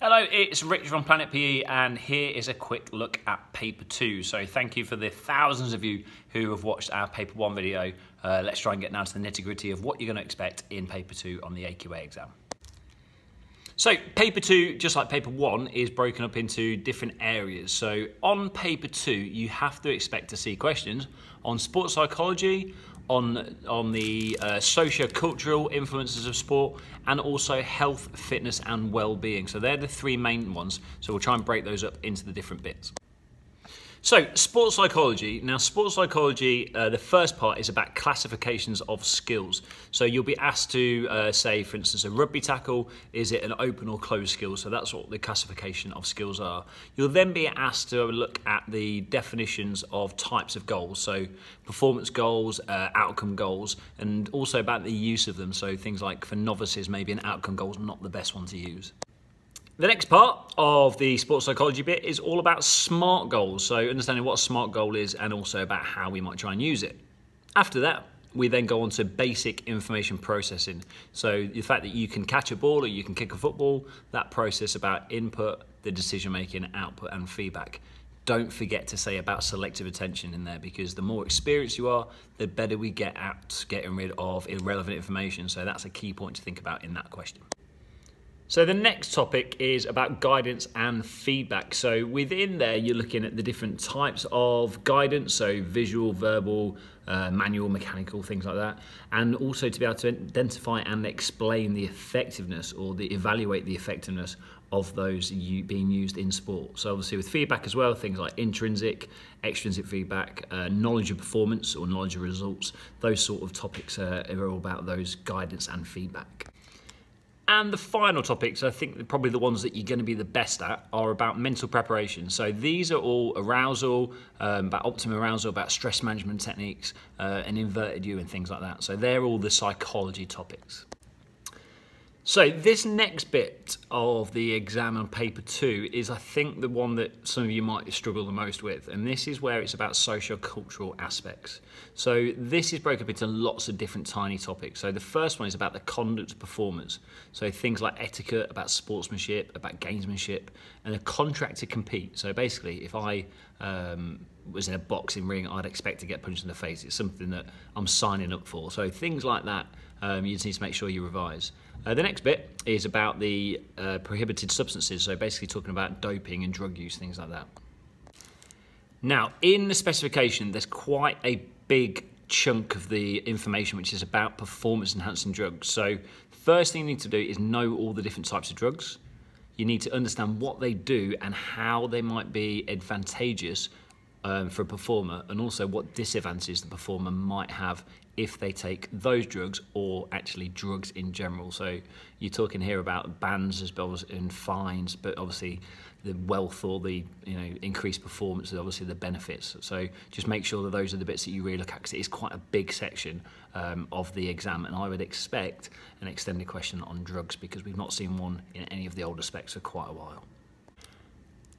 Hello, it's Rich from Planet PE, and here is a quick look at paper 2. So thank you for the thousands of you who have watched our paper 1 video. Let's try and get down to the nitty-gritty of what you're going to expect in paper 2 on the AQA exam. So paper 2, just like paper 1, is broken up into different areas. So on paper 2, you have to expect to see questions on sports psychology, on the socio-cultural influences of sport, and also health, fitness and well-being. So they're the three main ones. So we'll try and break those up into the different bits. So sports psychology. Now sports psychology, the first part is about classifications of skills. So you'll be asked to say, for instance, a rugby tackle, is it an open or closed skill? So that's what the classification of skills are. You'll then be asked to look at the definitions of types of goals. So performance goals, outcome goals, and also about the use of them. So things like for novices, maybe an outcome goal is not the best one to use. The next part of the sports psychology bit is all about SMART goals, so understanding what a SMART goal is and also about how we might try and use it. After that, we then go on to basic information processing. So the fact that you can catch a ball or you can kick a football, that process about input, the decision making, output and feedback. Don't forget to say about selective attention in there, because the more experienced you are, the better we get at getting rid of irrelevant information. So that's a key point to think about in that question. So the next topic is about guidance and feedback. So within there, you're looking at the different types of guidance, so visual, verbal, manual, mechanical, things like that, and also to be able to identify and explain the effectiveness or evaluate the effectiveness of those being used in sport. So obviously with feedback as well, things like intrinsic, extrinsic feedback, knowledge of performance or knowledge of results, those sort of topics are all about those guidance and feedback. And the final topics, I think probably the ones that you're going to be the best at, are about mental preparation. So these are all arousal, about optimum arousal, about stress management techniques, and inverted U and things like that. So they're all the psychology topics. So this next bit of the exam on paper 2 is, I think, the one that some of you might struggle the most with, and this is where it's about socio-cultural aspects. So this is broken up into lots of different tiny topics. So the first one is about the conduct of performers. So things like etiquette, about sportsmanship, about gamesmanship, and a contract to compete. So basically, if I was in a boxing ring, I'd expect to get punched in the face. It's something that I'm signing up for. So things like that, you just need to make sure you revise. The next bit is about the prohibited substances, so basically talking about doping and drug use, things like that. Now, in the specification, there's quite a big chunk of the information which is about performance-enhancing drugs. So first thing you need to do is know all the different types of drugs. You need to understand what they do and how they might be advantageous for a performer, and also what disadvantages the performer might have if they take those drugs or actually drugs in general. So you're talking here about bans as well as in fines, but obviously the wealth or the increased performance is obviously the benefits. So just make sure that those are the bits that you really look at, because it is quite a big section of the exam, and I would expect an extended question on drugs because we've not seen one in any of the older specs for quite a while.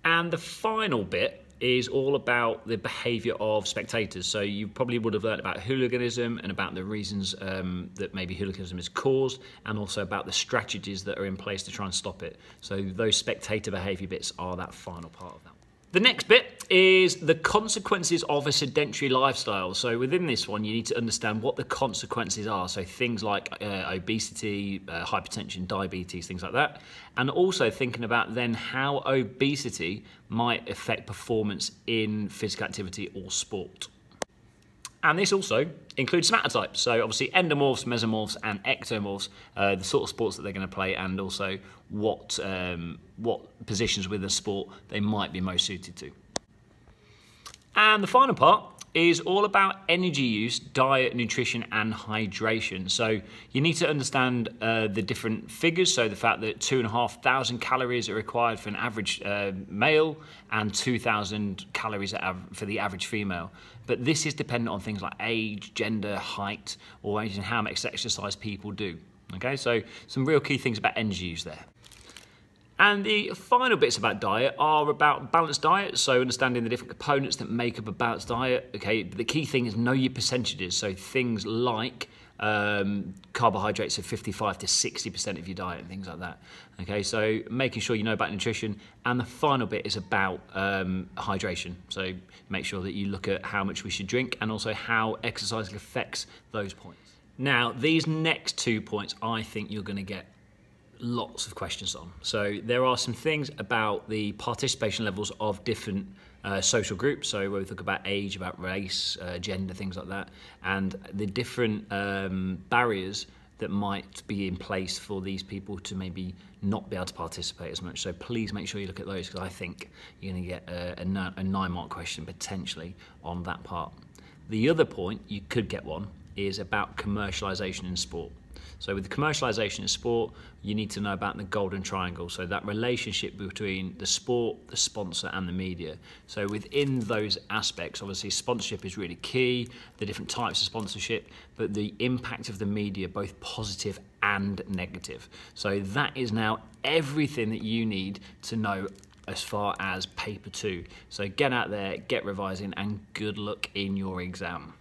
And the final bit is all about the behaviour of spectators. So you probably would have learned about hooliganism and about the reasons that maybe hooliganism is caused, and also about the strategies that are in place to try and stop it. So those spectator behaviour bits are that final part of that. The next bit is the consequences of a sedentary lifestyle. So within this one, you need to understand what the consequences are. So things like obesity, hypertension, diabetes, things like that. And also thinking about then how obesity might affect performance in physical activity or sport. And this also includes somatotypes, so obviously endomorphs, mesomorphs and ectomorphs, the sort of sports that they're going to play, and also what positions within the sport they might be most suited to. And the final part is all about energy use, diet, nutrition and hydration. So you need to understand the different figures, so the fact that 2,500 calories are required for an average male and 2,000 calories for the average female. But this is dependent on things like age, gender, height, or even how much exercise people do. Okay, so some real key things about energy use there. And the final bits about diet are about balanced diet, so understanding the different components that make up a balanced diet. Okay, but the key thing is know your percentages, so things like carbohydrates are 55 to 60% of your diet and things like that. Okay, so making sure you know about nutrition. And the final bit is about hydration. So make sure that you look at how much we should drink and also how exercise affects those points. Now, these next 2 points, I think you're going to get lots of questions on. So there are some things about the participation levels of different social groups. So where we talk about age, about race, gender, things like that, and the different barriers that might be in place for these people to maybe not be able to participate as much. So please make sure you look at those, because I think you're going to get a 9-mark question potentially on that part. The other point, you could get one, is about commercialization in sport. So with the commercialization in sport, you need to know about the golden triangle. So that relationship between the sport, the sponsor, and the media. So within those aspects, obviously sponsorship is really key, the different types of sponsorship, but the impact of the media, both positive and negative. So that is now everything that you need to know as far as paper 2. So get out there, get revising, and good luck in your exam.